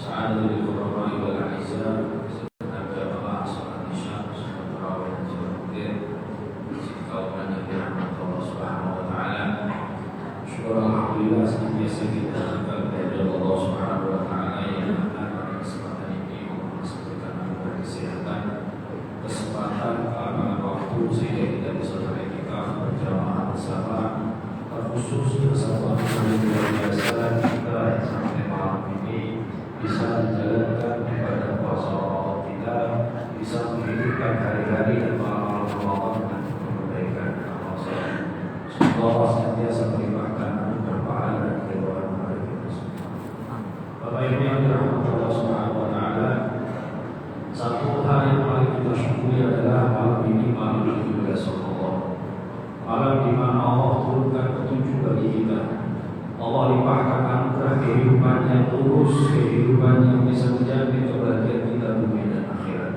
سعادة للغرباء والأعزاء sebenarnya Allah sholat isya, sholat tarawih dan sholat witir kaum yang dirahmati Allah Subhanahu wa taala. Syukur alhamdulillah senantiasa kita akan kepada Allah Subhanahu wa taala yang akan pada kesempatan ini memberikan anugerah kesehatan, kesempatan keamanan waktu sehingga kita bisa beriktikaf berjamaah bersama, terkhusus bersama yang luar biasa kita yang sampai malam ini bisa menjalankan ibadah puasa Ramadan kita, bisa menghidupkan hari-hari dan malam Ramadan dengan kebaikan amal saleh. Semoga Allah senantiasa melimpahkan anugerah pahala dan keridhaan kepada kita semua. Bapak Ibu yang dirahmati Allah Subhanahu wa taala, satu hal yang paling kita syukuri adalah malam ini malam 17 Ramadan. Malam di mana Allah turunkan petunjuk bagi kita. Allah limpahkan anugerah kehidupan yang lurus, kehidupan yang bisa menjamin kebahagiaan kita dunia dan akhirat.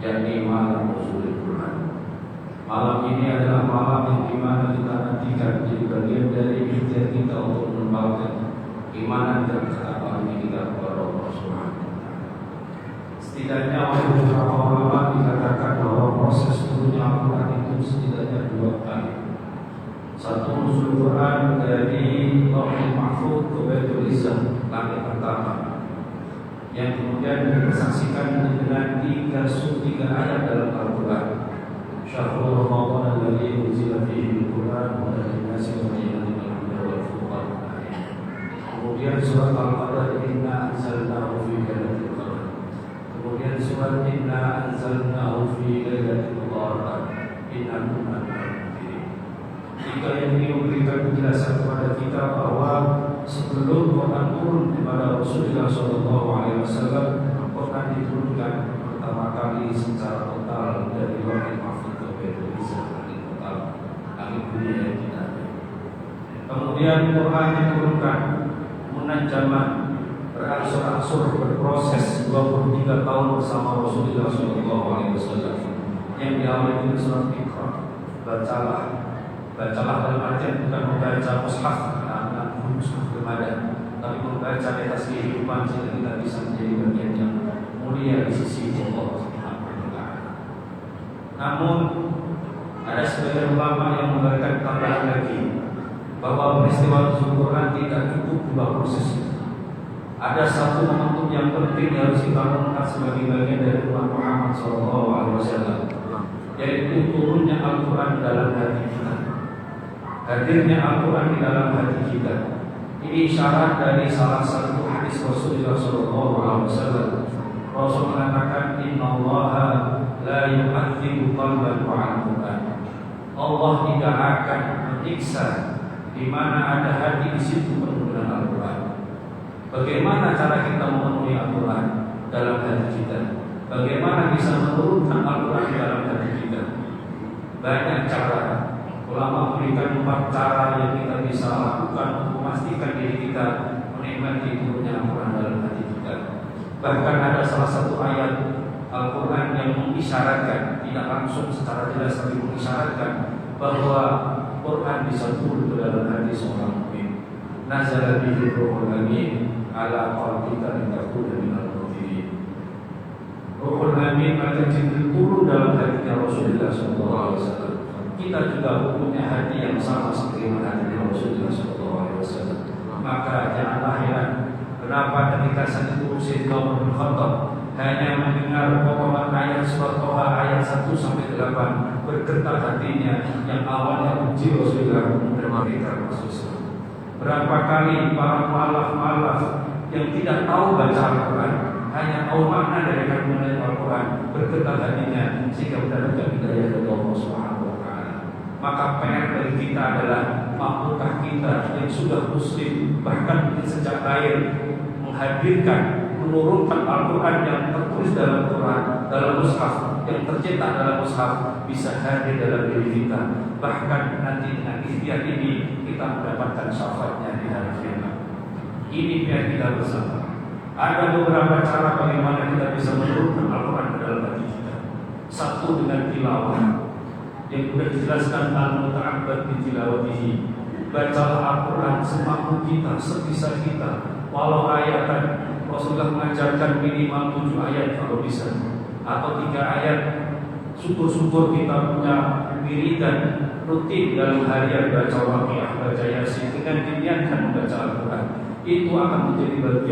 Yakni malam nuzulul Quran. Malam ini adalah malam yang dimana kita nantikan menjadi bagian dari ikhtiar kita untuk mengembangkan keimanan dan ketakwaan kita kepada Allah Subhanahu wa taala. Setidaknya oleh beberapa ulama dikatakan bahwa proses turunnya Al-Quran itu setidaknya 2 kali. Satu nuzul Quran dari Lauhul Mahfuz ke Baitul Izzah, langit pertama, yang kemudian disaksikan dengan 3 ayat dalam Al-Quran. Syahrul Ramadan alladzi unzila fihi al-Quran hudan lin-nasi wa bayyinatin minal huda wal furqan. Kemudian surat Al-Qadr, inna anzalnahu fi lailatul qadr. Kemudian surat inna anzalnahu fi lailatul mubarakah inna kunna jika yang ini memberikan penjelasan kepada kita bahwa sebelum Quran turun kepada Rasulullah SAW, Quran diturunkan pertama kali secara total dari Lauhul Mahfuz ke Baitul Izzah, total langit dunia yang kita ada. Kemudian Quran diturunkan munajjaman, berangsur-angsur berproses 23 tahun bersama Rasulullah SAW, yang diawali dengan surat Iqra, bacalah dalam artian bukan membaca mushaf karena mushaf bermada, tapi membaca di atas kehidupan sehingga kita bisa menjadi bagian yang mulia di sisi Allah Subhanahu wa taala. Namun ada sebagian ulama yang memberikan tambahan lagi bahwa peristiwa nuzul Quran tidak cukup 2 proses. Ada satu momentum yang penting yang harus kita renungkan sebagai bagian dari umat Muhammad SAW, yaitu turunnya Al-Quran dalam hati kita. Hadirnya Al-Quran di dalam hati kita. Ini syarat dari salah satu hadis Rasulullah SAW. Rasul mengatakan, Inna Allaha la yu'adzibu qalban wa'al Quran. Allah tidak akan menyiksa di mana ada hati di situ penuh dengan Al-Quran. Bagaimana cara kita memenuhi Al-Quran dalam hati kita? Bagaimana bisa menurunkan Al-Quran di dalam hati kita? Banyak cara. Ulama memberikan 4 cara yang kita bisa lakukan untuk memastikan diri kita menikmati turunnya Al-Quran dalam hati kita. Bahkan ada salah satu ayat Al-Quran yang mengisyaratkan, tidak langsung secara jelas tapi mengisyaratkan bahwa Quran bisa turun ke dalam hati seorang mukmin. Nazala bihi ruhul amin ala qalbika litakuna minal munzirin. Ruhul amin akan turun dalam hatinya Rasulullah SAW. Kita juga punya hati yang sama seperti hati Rasulullah SAW. Maka janganlah heran kenapa ketika saat itu Sayyidina Umar bin Khattab hanya mendengar potongan ayat surat Toha ayat 1-8 bergetar hatinya yang awalnya benci Rasulullah kemudian mereka Rasulullah. Berapa kali para mu'alaf yang tidak tahu baca Al-Quran, hanya tahu makna dari kandungan Al-Quran, bergetar hatinya sehingga mendapatkan hidayah dari Allah Subhanahu wa taala. Maka PR dari kita adalah mampukah kita yang sudah muslim bahkan sejak lahir menghadirkan, menurunkan Al-Quran yang tertulis dalam Quran, dalam mushaf, yang tercetak dalam mushaf bisa hadir dalam diri kita. Bahkan nanti dengan ikhtiar ini kita mendapatkan syafaatnya di hari kiamat. Ini biar kita bersama. Ada beberapa cara bagaimana kita bisa menurunkan Al-Quran ke dalam hati kita. Satu dengan tilawah yang sudah dijelaskan al-muta'abbad bi tilawatihi. Bacalah Al-Quran semampu kita, sebisa kita. Walau ayatan Rasulullah mengajarkan minimal 7 ayat kalau bisa, atau 3 ayat. Syukur-syukur kita punya wiridan rutin dalam harian baca Waqiah, baca Yasin, dengan diniatkan membaca Al-Quran. Itu akan menjadi bagian